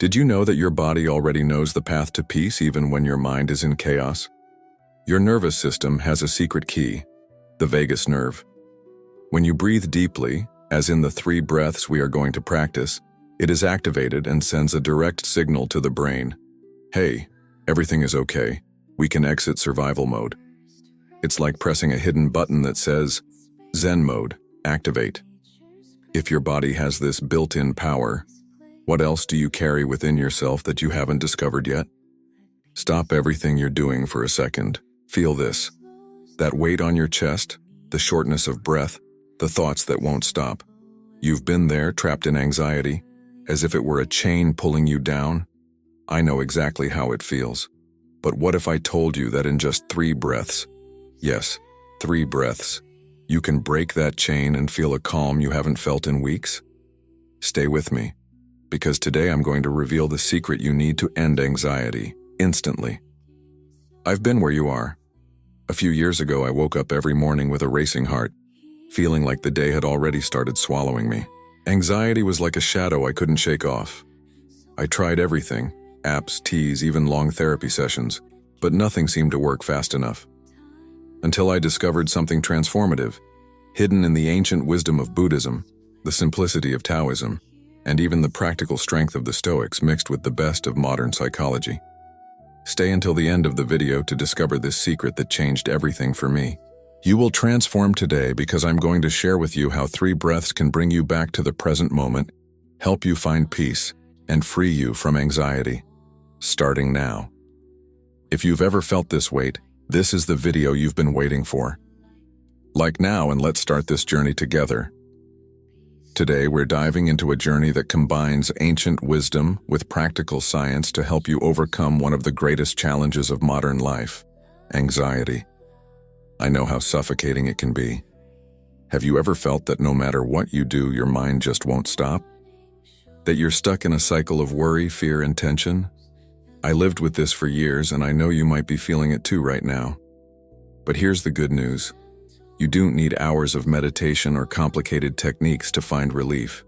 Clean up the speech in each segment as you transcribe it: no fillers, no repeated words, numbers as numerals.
Did you know that your body already knows the path to peace even when your mind is in chaos? Your nervous system has a secret key, the vagus nerve. When you breathe deeply, as in the 3 breaths we are going to practice, it is activated and sends a direct signal to the brain. Hey, everything is okay. We can exit survival mode. It's like pressing a hidden button that says, Zen mode, activate. If your body has this built-in power, what else do you carry within yourself that you haven't discovered yet? Stop everything you're doing for a second. Feel this. That weight on your chest, the shortness of breath, the thoughts that won't stop. You've been there, trapped in anxiety, as if it were a chain pulling you down. I know exactly how it feels. But what if I told you that in just 3 breaths, yes, 3 breaths, you can break that chain and feel a calm you haven't felt in weeks? Stay with me, because today I'm going to reveal the secret you need to end anxiety, instantly. I've been where you are. A few years ago, I woke up every morning with a racing heart, feeling like the day had already started swallowing me. Anxiety was like a shadow I couldn't shake off. I tried everything, apps, teas, even long therapy sessions, but nothing seemed to work fast enough. Until I discovered something transformative, hidden in the ancient wisdom of Buddhism, the simplicity of Taoism, and even the practical strength of the Stoics mixed with the best of modern psychology. Stay until the end of the video to discover this secret that changed everything for me. You will transform today because I'm going to share with you how 3 breaths can bring you back to the present moment, help you find peace, and free you from anxiety. Starting now. If you've ever felt this weight, this is the video you've been waiting for. Like now, and let's start this journey together. Today, we're diving into a journey that combines ancient wisdom with practical science to help you overcome one of the greatest challenges of modern life, anxiety. I know how suffocating it can be. Have you ever felt that no matter what you do, your mind just won't stop? That you're stuck in a cycle of worry, fear, and tension? I lived with this for years, and I know you might be feeling it too right now. But here's the good news. You don't need hours of meditation or complicated techniques to find relief.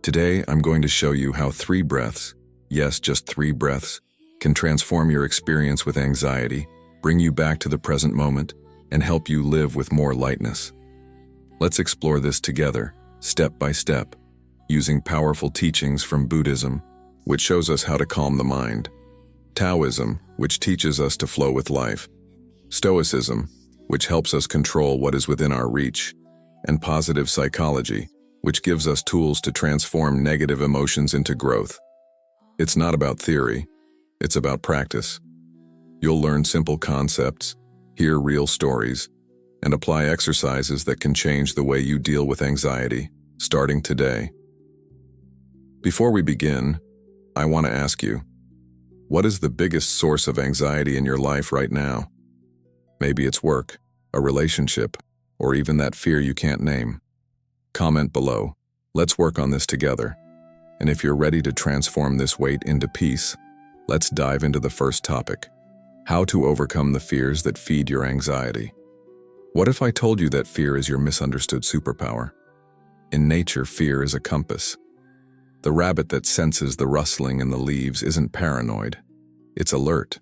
Today, I'm going to show you how 3 breaths, yes, just 3 breaths, can transform your experience with anxiety, bring you back to the present moment, and help you live with more lightness. Let's explore this together, step by step, using powerful teachings from Buddhism, which shows us how to calm the mind, Taoism, which teaches us to flow with life, Stoicism, which helps us control what is within our reach, and positive psychology, which gives us tools to transform negative emotions into growth. It's not about theory, it's about practice. You'll learn simple concepts, hear real stories, and apply exercises that can change the way you deal with anxiety, starting today. Before we begin, I want to ask you, what is the biggest source of anxiety in your life right now? Maybe it's work, a relationship, or even that fear you can't name. Comment below. Let's work on this together. And if you're ready to transform this weight into peace, let's dive into the first topic: how to overcome the fears that feed your anxiety. What if I told you that fear is your misunderstood superpower? In nature, fear is a compass. The rabbit that senses the rustling in the leaves isn't paranoid. It's alert,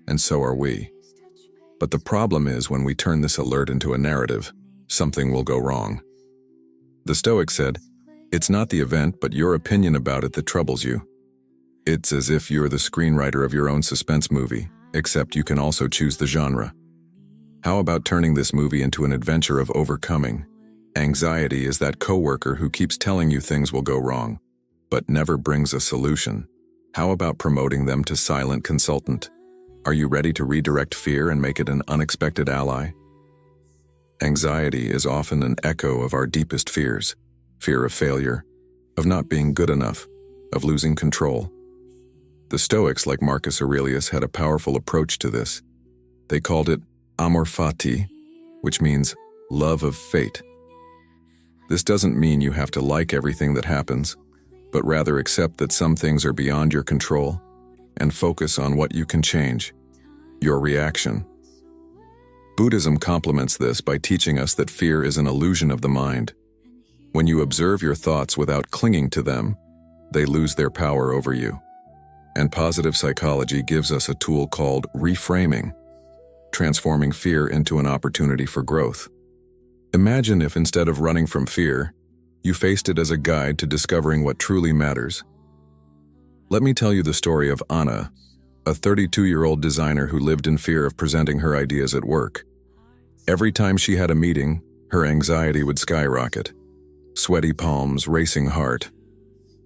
and so are we. But the problem is when we turn this alert into a narrative, something will go wrong. The Stoics said, it's not the event but your opinion about it that troubles you. It's as if you're the screenwriter of your own suspense movie, except you can also choose the genre. How about turning this movie into an adventure of overcoming? Anxiety is that coworker who keeps telling you things will go wrong, but never brings a solution. How about promoting them to silent consultant? Are you ready to redirect fear and make it an unexpected ally? Anxiety is often an echo of our deepest fears: fear of failure, of not being good enough, of losing control. The Stoics, like Marcus Aurelius, had a powerful approach to this. They called it amor fati, which means love of fate. This doesn't mean you have to like everything that happens, but rather accept that some things are beyond your control and focus on what you can change: your reaction. Buddhism complements this by teaching us that fear is an illusion of the mind. When you observe your thoughts without clinging to them, they lose their power over you. And positive psychology gives us a tool called reframing, transforming fear into an opportunity for growth. Imagine if instead of running from fear, you faced it as a guide to discovering what truly matters. Let me tell you the story of Anna, a 32-year-old designer who lived in fear of presenting her ideas at work. Every time she had a meeting, her anxiety would skyrocket. Sweaty palms, racing heart.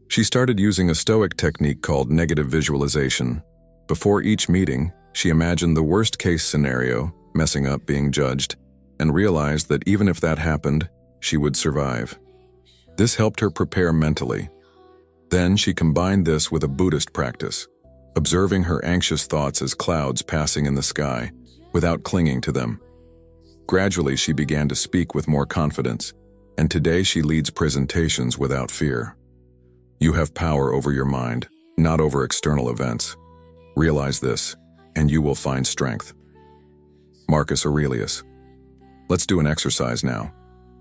She started using a Stoic technique called negative visualization. Before each meeting, she imagined the worst-case scenario, messing up, being judged, and realized that even if that happened, she would survive. This helped her prepare mentally. Then she combined this with a Buddhist practice, observing her anxious thoughts as clouds passing in the sky, without clinging to them. Gradually, she began to speak with more confidence, and today she leads presentations without fear. You have power over your mind, not over external events. Realize this, and you will find strength. Marcus Aurelius. Let's do an exercise now.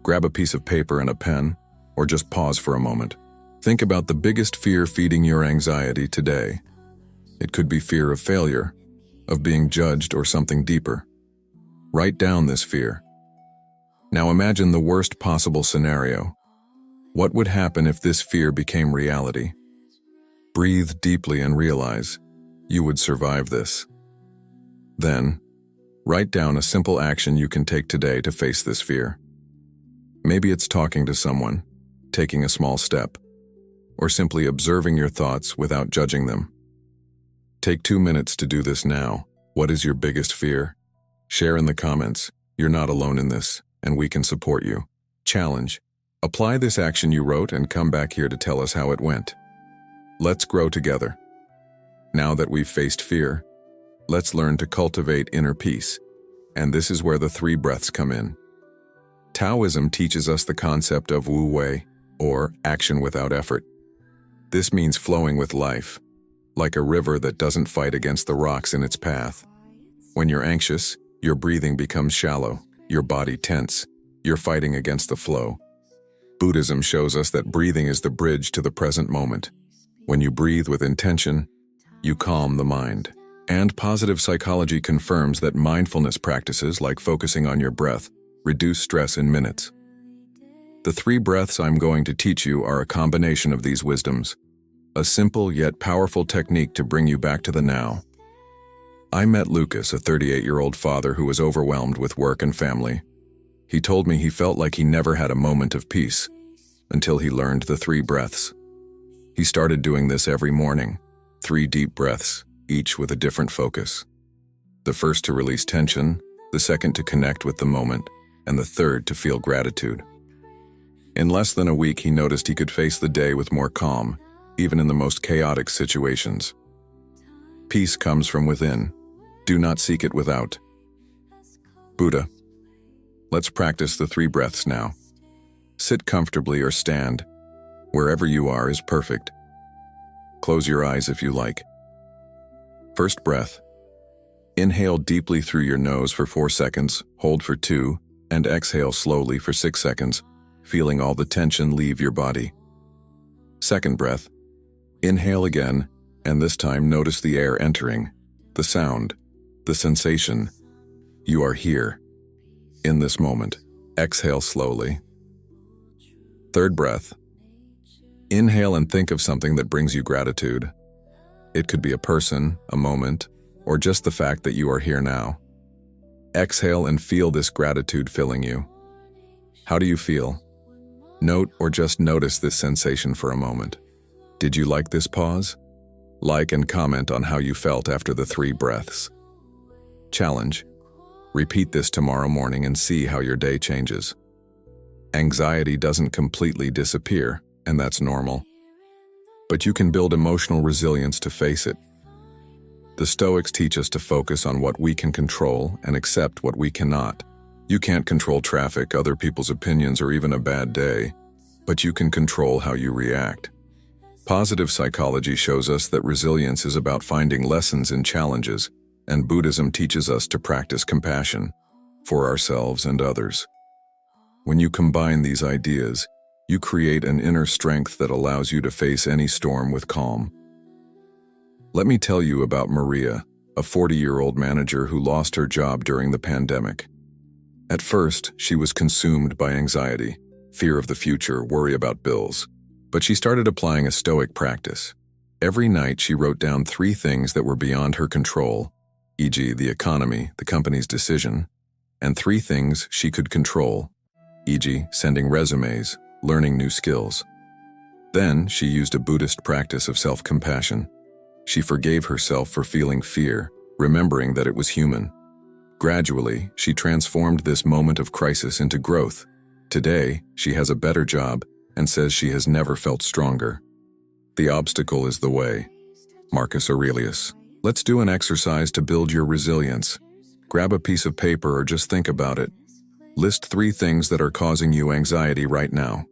Grab a piece of paper and a pen, or just pause for a moment. Think about the biggest fear feeding your anxiety today. It could be fear of failure, of being judged, or something deeper. Write down this fear. Now imagine the worst possible scenario. What would happen if this fear became reality? Breathe deeply and realize you would survive this. Then, write down a simple action you can take today to face this fear. Maybe it's talking to someone, taking a small step, or simply observing your thoughts without judging them. Take 2 minutes to do this now. What is your biggest fear? Share in the comments. You're not alone in this, and we can support you. Challenge. Apply this action you wrote and come back here to tell us how it went. Let's grow together. Now that we've faced fear, let's learn to cultivate inner peace. And this is where the 3 breaths come in. Taoism teaches us the concept of Wu Wei, or action without effort. This means flowing with life, like a river that doesn't fight against the rocks in its path. When you're anxious, your breathing becomes shallow, your body tense, you're fighting against the flow. Buddhism shows us that breathing is the bridge to the present moment. When you breathe with intention, you calm the mind. And positive psychology confirms that mindfulness practices like focusing on your breath reduce stress in minutes. The 3 breaths I'm going to teach you are a combination of these wisdoms, a simple yet powerful technique to bring you back to the now. I met Lucas, a 38-year-old father who was overwhelmed with work and family. He told me he felt like he never had a moment of peace until he learned the 3 breaths. He started doing this every morning, 3 deep breaths, each with a different focus. The first to release tension, the second to connect with the moment, and the third to feel gratitude. In less than a week, he noticed he could face the day with more calm, even in the most chaotic situations. Peace comes from within. Do not seek it without. Buddha. Let's practice the 3 breaths now. Sit comfortably or stand. Wherever you are is perfect. Close your eyes if you like. First breath. Inhale deeply through your nose for 4 seconds, hold for 2, and exhale slowly for 6 seconds, feeling all the tension leave your body. Second breath. Inhale again, and this time notice the air entering, the sound, the sensation. You are here, in this moment. Exhale slowly. Third breath. Inhale and think of something that brings you gratitude. It could be a person, a moment, or just the fact that you are here now. Exhale and feel this gratitude filling you. How do you feel? Note or just notice this sensation for a moment. Did you like this pause? Like and comment on how you felt after the 3 breaths. Challenge. Repeat this tomorrow morning and see how your day changes. Anxiety doesn't completely disappear, and that's normal. But you can build emotional resilience to face it. The Stoics teach us to focus on what we can control and accept what we cannot. You can't control traffic, other people's opinions, or even a bad day, but you can control how you react. Positive psychology shows us that resilience is about finding lessons in challenges, and Buddhism teaches us to practice compassion for ourselves and others. When you combine these ideas, you create an inner strength that allows you to face any storm with calm. Let me tell you about Maria, a 40-year-old manager who lost her job during the pandemic. At first, she was consumed by anxiety, fear of the future, worry about bills. But she started applying a Stoic practice. Every night she wrote down 3 things that were beyond her control, e.g. the economy, the company's decision, and 3 things she could control, e.g. sending resumes, learning new skills. Then she used a Buddhist practice of self-compassion. She forgave herself for feeling fear, remembering that it was human. Gradually, she transformed this moment of crisis into growth. Today, she has a better job and says she has never felt stronger. The obstacle is the way. Marcus Aurelius. Let's do an exercise to build your resilience. Grab a piece of paper or just think about it. List 3 things that are causing you anxiety right now.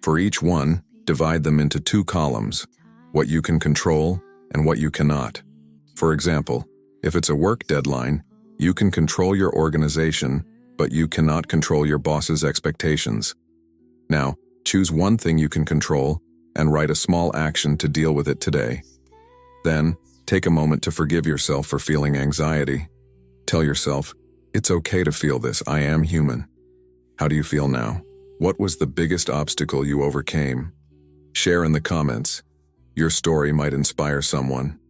For each one, divide them into 2 columns, what you can control and what you cannot. For example, if it's a work deadline, you can control your organization, but you cannot control your boss's expectations. Now, choose one thing you can control and write a small action to deal with it today. Then, take a moment to forgive yourself for feeling anxiety. Tell yourself, it's okay to feel this, I am human. How do you feel now? What was the biggest obstacle you overcame? Share in the comments. Your story might inspire someone.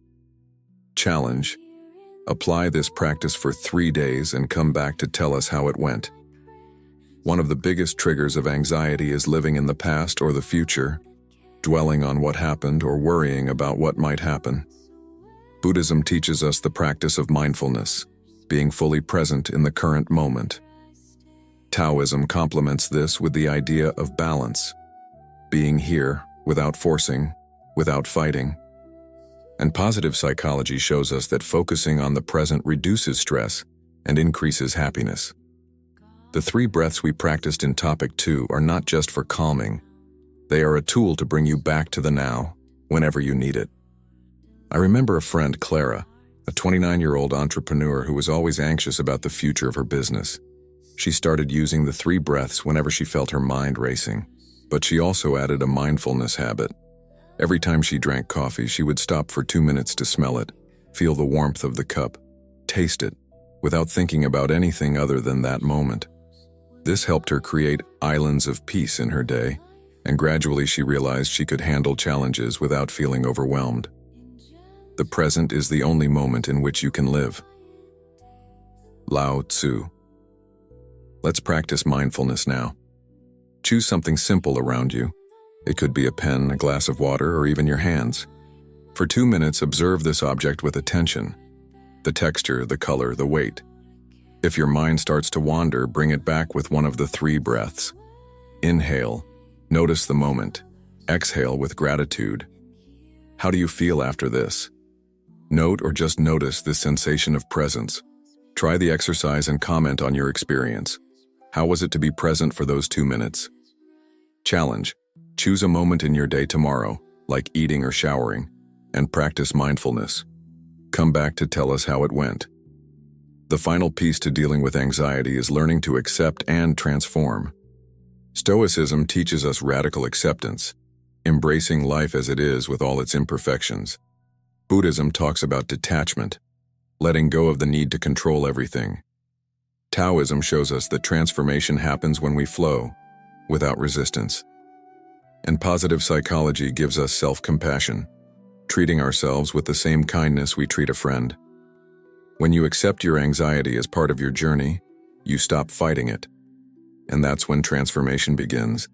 Challenge. Apply this practice for 3 days and come back to tell us how it went. One of the biggest triggers of anxiety is living in the past or the future, dwelling on what happened or worrying about what might happen. Buddhism teaches us the practice of mindfulness, being fully present in the current moment. Taoism complements this with the idea of balance, being here without forcing, without fighting. And positive psychology shows us that focusing on the present reduces stress and increases happiness. The 3 breaths we practiced in topic 2 are not just for calming. They are a tool to bring you back to the now, whenever you need it. I remember a friend, Clara, a 29-year-old entrepreneur who was always anxious about the future of her business. She started using the 3 breaths whenever she felt her mind racing, but she also added a mindfulness habit. Every time she drank coffee, she would stop for 2 minutes to smell it, feel the warmth of the cup, taste it, without thinking about anything other than that moment. This helped her create islands of peace in her day, and gradually she realized she could handle challenges without feeling overwhelmed. The present is the only moment in which you can live. Lao Tzu. Let's practice mindfulness now. Choose something simple around you. It could be a pen, a glass of water, or even your hands. For 2 minutes, observe this object with attention. The texture, the color, the weight. If your mind starts to wander, bring it back with one of the 3 breaths. Inhale. Notice the moment. Exhale with gratitude. How do you feel after this? Note or just notice this sensation of presence. Try the exercise and comment on your experience. How was it to be present for those 2 minutes? Challenge. Choose a moment in your day tomorrow, like eating or showering, and practice mindfulness. Come back to tell us how it went. The final piece to dealing with anxiety is learning to accept and transform. Stoicism teaches us radical acceptance, embracing life as it is with all its imperfections. Buddhism talks about detachment, letting go of the need to control everything. Taoism shows us that transformation happens when we flow, without resistance. And positive psychology gives us self-compassion, treating ourselves with the same kindness we treat a friend. When you accept your anxiety as part of your journey, you stop fighting it. And that's when transformation begins.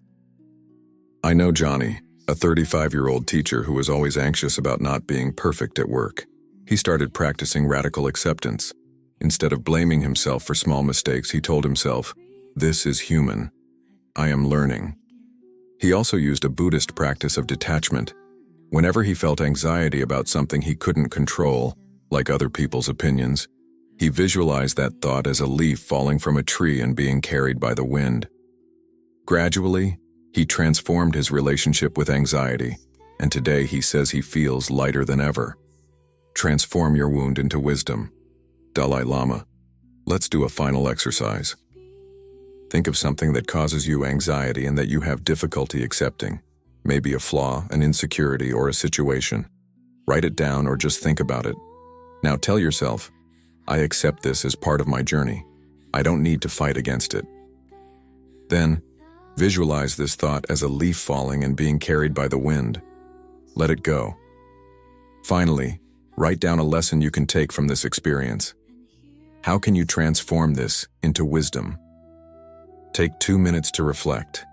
I know Johnny, a 35-year-old teacher who was always anxious about not being perfect at work. He started practicing radical acceptance. Instead of blaming himself for small mistakes, he told himself, "This is human. I am learning." He also used a Buddhist practice of detachment. Whenever he felt anxiety about something he couldn't control, like other people's opinions, he visualized that thought as a leaf falling from a tree and being carried by the wind. Gradually, he transformed his relationship with anxiety, and today he says he feels lighter than ever. Transform your wound into wisdom. Dalai Lama. Let's do a final exercise. Think of something that causes you anxiety and that you have difficulty accepting. Maybe a flaw, an insecurity, or a situation. Write it down or just think about it. Now tell yourself, I accept this as part of my journey. I don't need to fight against it. Then, visualize this thought as a leaf falling and being carried by the wind. Let it go. Finally, write down a lesson you can take from this experience. How can you transform this into wisdom? Take 2 minutes to reflect.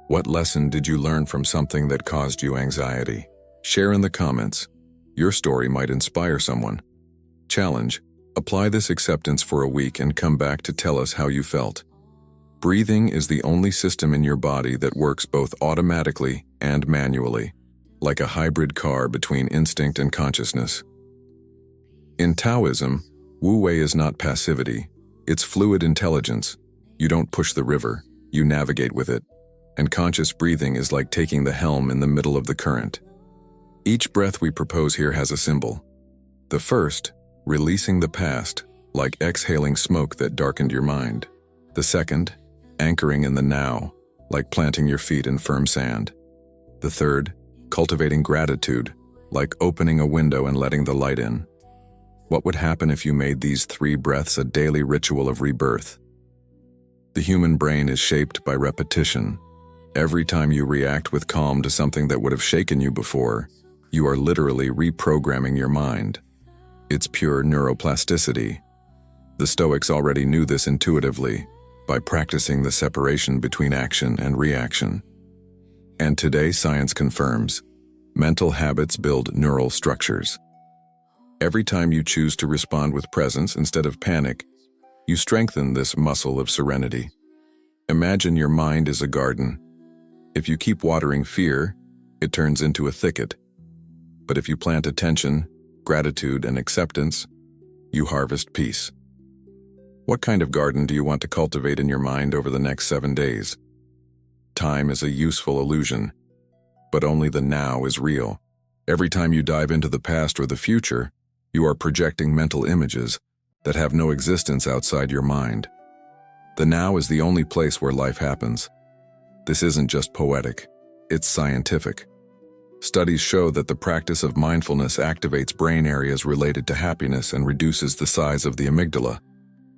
What lesson did you learn from something that caused you anxiety? Share in the comments. Your story might inspire someone. Challenge: apply this acceptance for a week and come back to tell us how you felt. Breathing is the only system in your body that works both automatically and manually, like a hybrid car between instinct and consciousness. In Taoism, Wu Wei is not passivity, it's fluid intelligence. You don't push the river, you navigate with it. And conscious breathing is like taking the helm in the middle of the current. Each breath we propose here has a symbol. The first, releasing the past, like exhaling smoke that darkened your mind. The second, anchoring in the now, like planting your feet in firm sand. The third, cultivating gratitude, like opening a window and letting the light in. What would happen if you made these 3 breaths a daily ritual of rebirth? The human brain is shaped by repetition. Every time you react with calm to something that would have shaken you before, you are literally reprogramming your mind. It's pure neuroplasticity. The Stoics already knew this intuitively by practicing the separation between action and reaction. And today science confirms, mental habits build neural structures. Every time you choose to respond with presence instead of panic, you strengthen this muscle of serenity. Imagine your mind is a garden. If you keep watering fear, it turns into a thicket. But if you plant attention, gratitude, and acceptance, you harvest peace. What kind of garden do you want to cultivate in your mind over the next 7 days? Time is a useful illusion, but only the now is real. Every time you dive into the past or the future, you are projecting mental images that have no existence outside your mind. The now is the only place where life happens. This isn't just poetic, it's scientific. Studies show that the practice of mindfulness activates brain areas related to happiness and reduces the size of the amygdala,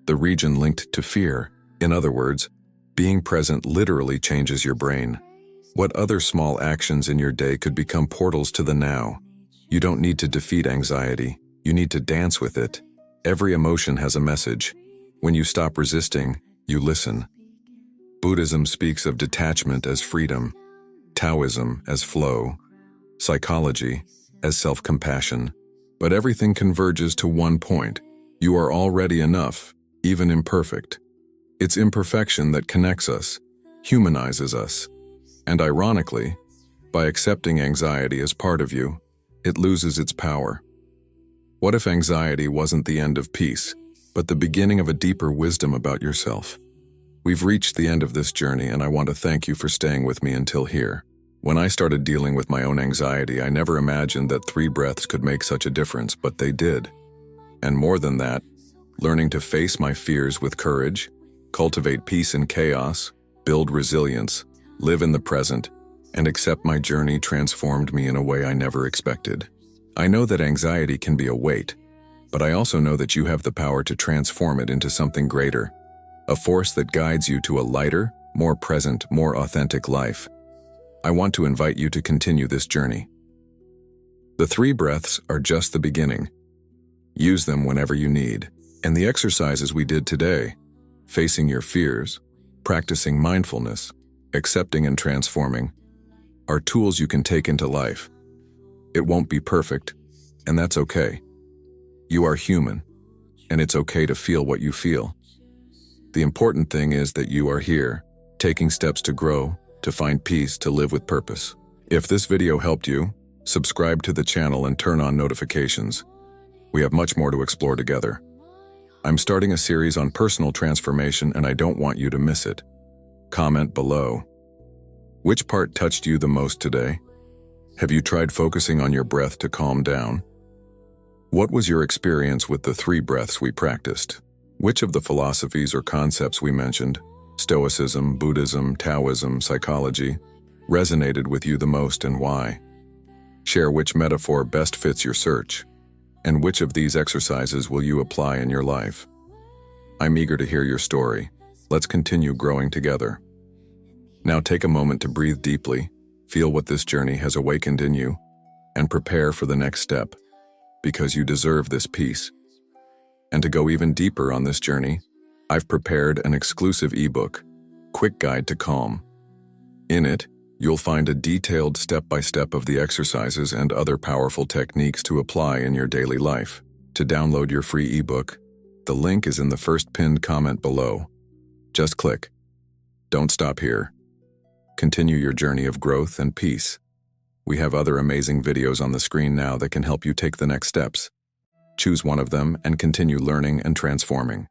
the region linked to fear. In other words, being present literally changes your brain. What other small actions in your day could become portals to the now? You don't need to defeat anxiety, you need to dance with it. Every emotion has a message. When you stop resisting, you listen. Buddhism speaks of detachment as freedom, Taoism as flow, psychology as self-compassion. But everything converges to one point. You are already enough, even imperfect. It's imperfection that connects us, humanizes us. And ironically, by accepting anxiety as part of you, it loses its power. What if anxiety wasn't the end of peace, but the beginning of a deeper wisdom about yourself? We've reached the end of this journey, and I want to thank you for staying with me until here. When I started dealing with my own anxiety, I never imagined that 3 breaths could make such a difference, but they did. And more than that, learning to face my fears with courage, cultivate peace in chaos, build resilience, live in the present, and accept my journey transformed me in a way I never expected. I know that anxiety can be a weight, but I also know that you have the power to transform it into something greater, a force that guides you to a lighter, more present, more authentic life. I want to invite you to continue this journey. The 3 breaths are just the beginning. Use them whenever you need. And the exercises we did today, facing your fears, practicing mindfulness, accepting and transforming, are tools you can take into life. It won't be perfect, and that's okay. You are human, and it's okay to feel what you feel. The important thing is that you are here, taking steps to grow, to find peace, to live with purpose. If this video helped you, subscribe to the channel and turn on notifications. We have much more to explore together. I'm starting a series on personal transformation, and I don't want you to miss it. Comment below. Which part touched you the most today? Have you tried focusing on your breath to calm down? What was your experience with the 3 breaths we practiced? Which of the philosophies or concepts we mentioned, Stoicism, Buddhism, Taoism, psychology, resonated with you the most, and why? Share which metaphor best fits your search, and which of these exercises will you apply in your life? I'm eager to hear your story. Let's continue growing together. Now take a moment to breathe deeply, feel what this journey has awakened in you, and prepare for the next step, because you deserve this peace. And to go even deeper on this journey, I've prepared an exclusive ebook, Quick Guide to Calm. In it, you'll find a detailed step-by-step of the exercises and other powerful techniques to apply in your daily life. To download your free ebook, the link is in the first pinned comment below. Just click. Don't stop here. Continue your journey of growth and peace. We have other amazing videos on the screen now that can help you take the next steps. Choose one of them and continue learning and transforming.